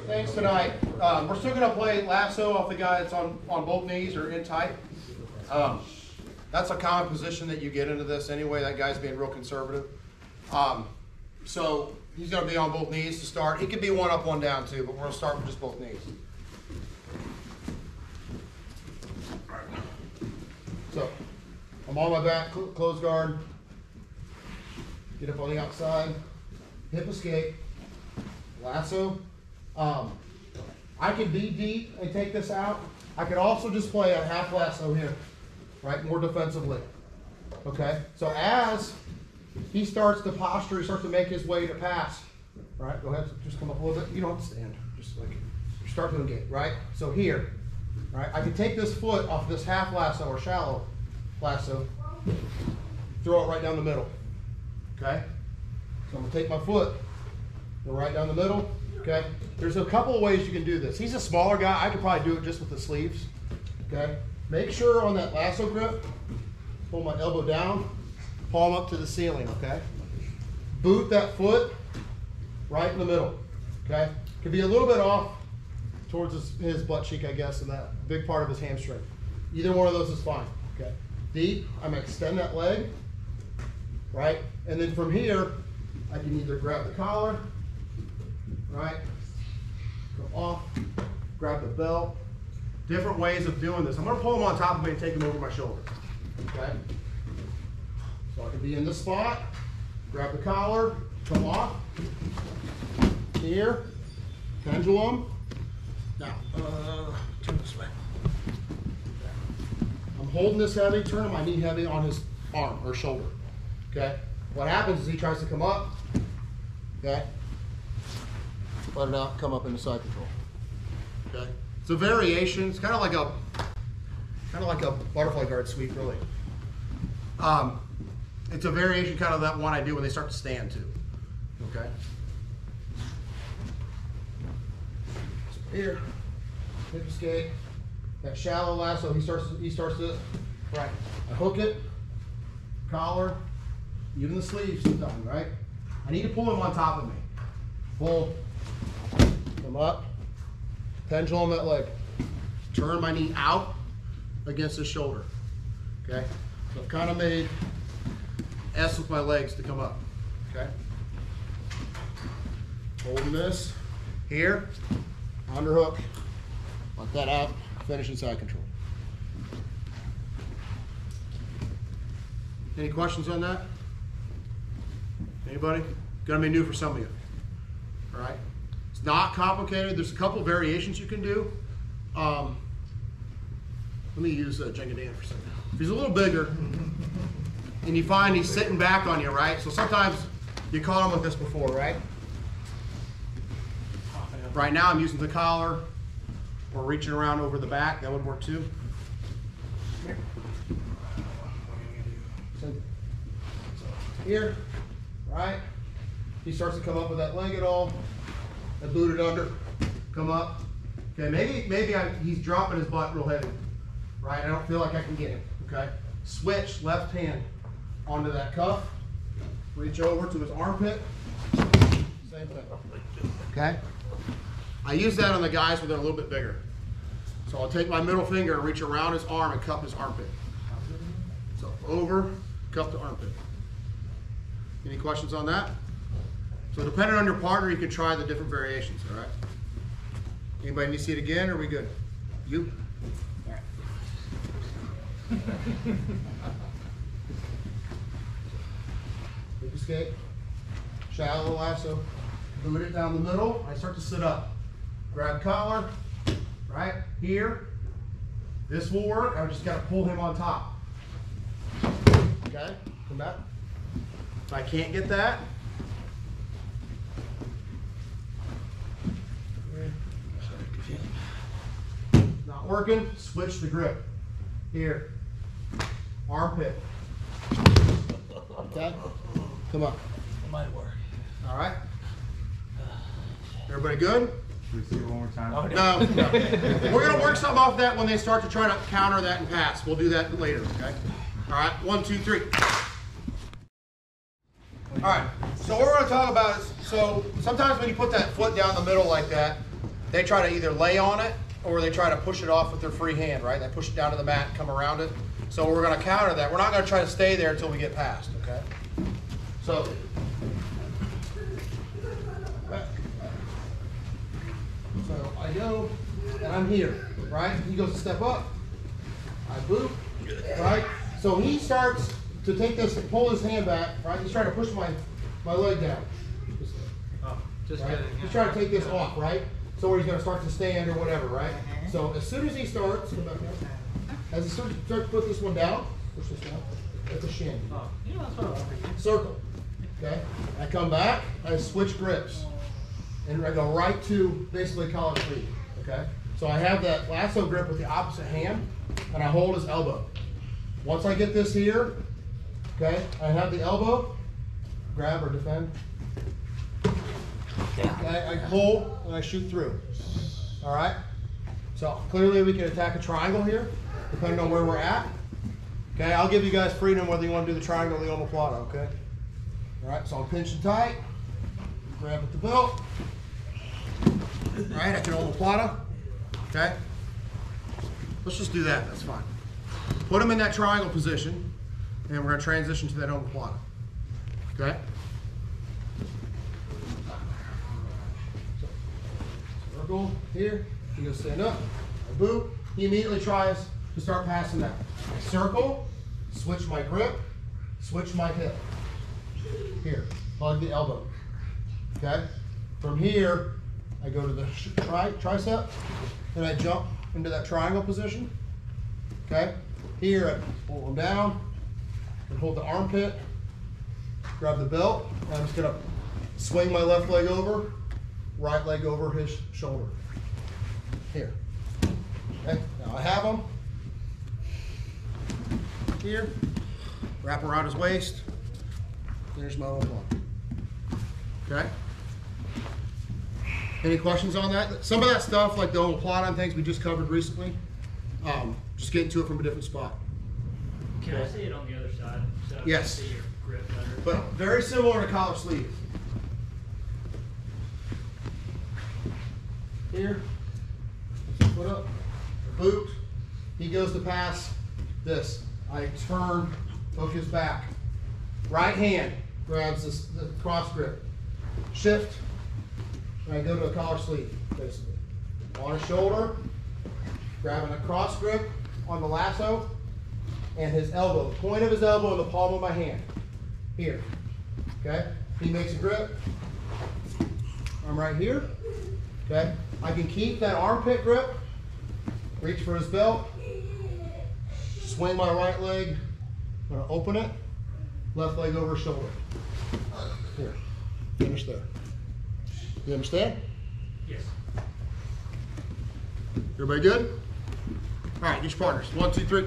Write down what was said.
things tonight. We're still going to play lasso off the guy that's on both knees or in tight. That's a common position that you get into this anyway. That guy's being real conservative. So he's going to be on both knees to start. He could be one up, one down too, but we're going to start with just both knees. So I'm on my back, close guard. Get up on the outside, hip escape, lasso. I can be deep and take this out. I could also just play a half lasso here, right? More defensively. Okay? So as he starts to posture, he starts to make his way to pass. Right? Go ahead, just come up a little bit. You don't have to stand. Just like you start to engage, right? So here, right? I can take this foot off this half lasso or shallow lasso, throw it right down the middle. Okay? So I'm gonna take my foot, go right down the middle. Okay? There's a couple of ways you can do this. He's a smaller guy. I could probably do it just with the sleeves. Okay? Make sure on that lasso grip, pull my elbow down, palm up to the ceiling. Okay? Boot that foot right in the middle. Okay? Could be a little bit off towards his butt cheek, I guess, and that big part of his hamstring. Either one of those is fine. Okay? Deep. I'm gonna extend that leg. Right? And then from here, I can either grab the collar, right? Go off, grab the belt. Different ways of doing this. I'm going to pull him on top of me and take him over my shoulder. Okay? So I can be in this spot, grab the collar, come off. Here, pendulum. Now, turn this way. I'm holding this heavy, turning my knee heavy on his arm or shoulder. Okay? What happens is he tries to come up. Okay? Let it out, come up into side control. Okay? It's a variation. It's kind of like a butterfly guard sweep, really. It's a variation, kind of that one I do when they start to stand too. Okay? So here, hip escape. That shallow lasso. He starts to right. I hook it, collar, even the sleeves done, right? I need to pull him on top of me. Pull, come up, pendulum that leg. Turn my knee out against his shoulder. Okay? So I've kind of made S with my legs to come up. Okay? Holding this here, underhook, let that out, finish in side control. Any questions on that? Anybody? Gonna be new for some of you. All right? It's not complicated. There's a couple variations you can do. Let me use Jenga Dan for a second. If he's a little bigger, and you find he's sitting back on you, right? So sometimes you caught him with this before, right? Right now I'm using the collar or reaching around over the back. That would work too. So here, right? He starts to come up with that leg at all. I boot it under, come up. Okay, maybe he's dropping his butt real heavy, right? I don't feel like I can get him, okay? Switch left hand onto that cuff, reach over to his armpit, same thing, okay? I use that on the guys when they're a little bit bigger. So I'll take my middle finger and reach around his arm and cuff his armpit. So over, cuff the armpit. Any questions on that? So depending on your partner, you can try the different variations, all right? Anybody need to see it again, or are we good? You? All right. Big escape, shallow lasso, boot it down the middle. I start to sit up. Grab collar, right here. This will work. I just gotta pull him on top. Okay, come back. If I can't get that, not working, switch the grip. Here, armpit. Okay, come on. It might work. All right. Everybody good? Should we see it one more time? Oh, No, no. We're going to work something off that when they start to try to counter that and pass. We'll do that later, okay? All right, 1, 2, 3. All right, so what we're going to talk about is, so sometimes when you put that foot down the middle like that, they try to either lay on it or they try to push it off with their free hand, right? They push it down to the mat and come around it. So we're going to counter that. We're not going to try to stay there until we get past, okay? So I go and I'm here, right? He goes to step up. I boot, right? So he starts to take this, pull his hand back, right? He's trying to push my leg down. Right? He's trying to take this off, right? So where he's going to start to stand or whatever, right? So as soon as he starts, come back down. As he starts to put this one down, push this down, that's a shin. Circle, okay? I come back, I switch grips, and I go right to basically collar sleeve, okay? So I have that lasso grip with the opposite hand, and I hold his elbow. Once I get this here, okay, I have the elbow, grab or defend. Okay, I pull and I shoot through. All right? So clearly we can attack a triangle here, depending on where we're at. Okay, I'll give you guys freedom whether you want to do the triangle or the omoplata, okay? All right, so I'm pinching tight, grab at the belt. All right, I can omoplata, okay? Let's just do that, that's fine. Put them in that triangle position, and we're going to transition to that omoplata, okay? Circle here, he goes stand up, I boot, he immediately tries to start passing that. I circle, switch my grip, switch my hip. Here, hug the elbow, okay? From here, I go to the tricep, and I jump into that triangle position, okay? Here, I pull them down, and hold the armpit, grab the belt, and I'm just gonna swing my left leg over, right leg over his shoulder. Here, okay? Now I have him here, wrap around his waist, there's my own one, okay? Any questions on that? Some of that stuff, like the omoplata and things we just covered recently, just get into it from a different spot. Can I see it on the other side? So Yes. I can see your grip better. But very similar to collar sleeve. Here, puts the foot up, the boot, he goes to pass this. I turn, focus back. Right hand grabs this, the cross grip. Shift, and I go to a collar sleeve, basically. On his shoulder, grabbing a cross grip on the lasso, and his elbow, the point of his elbow in the palm of my hand. Here, okay? He makes a grip. I'm right here, okay? I can keep that armpit grip, reach for his belt, swing my right leg, I'm gonna open it, left leg over shoulder. Here, finish there. You understand? Yes. Everybody good? All right, each partners. 1, 2, 3.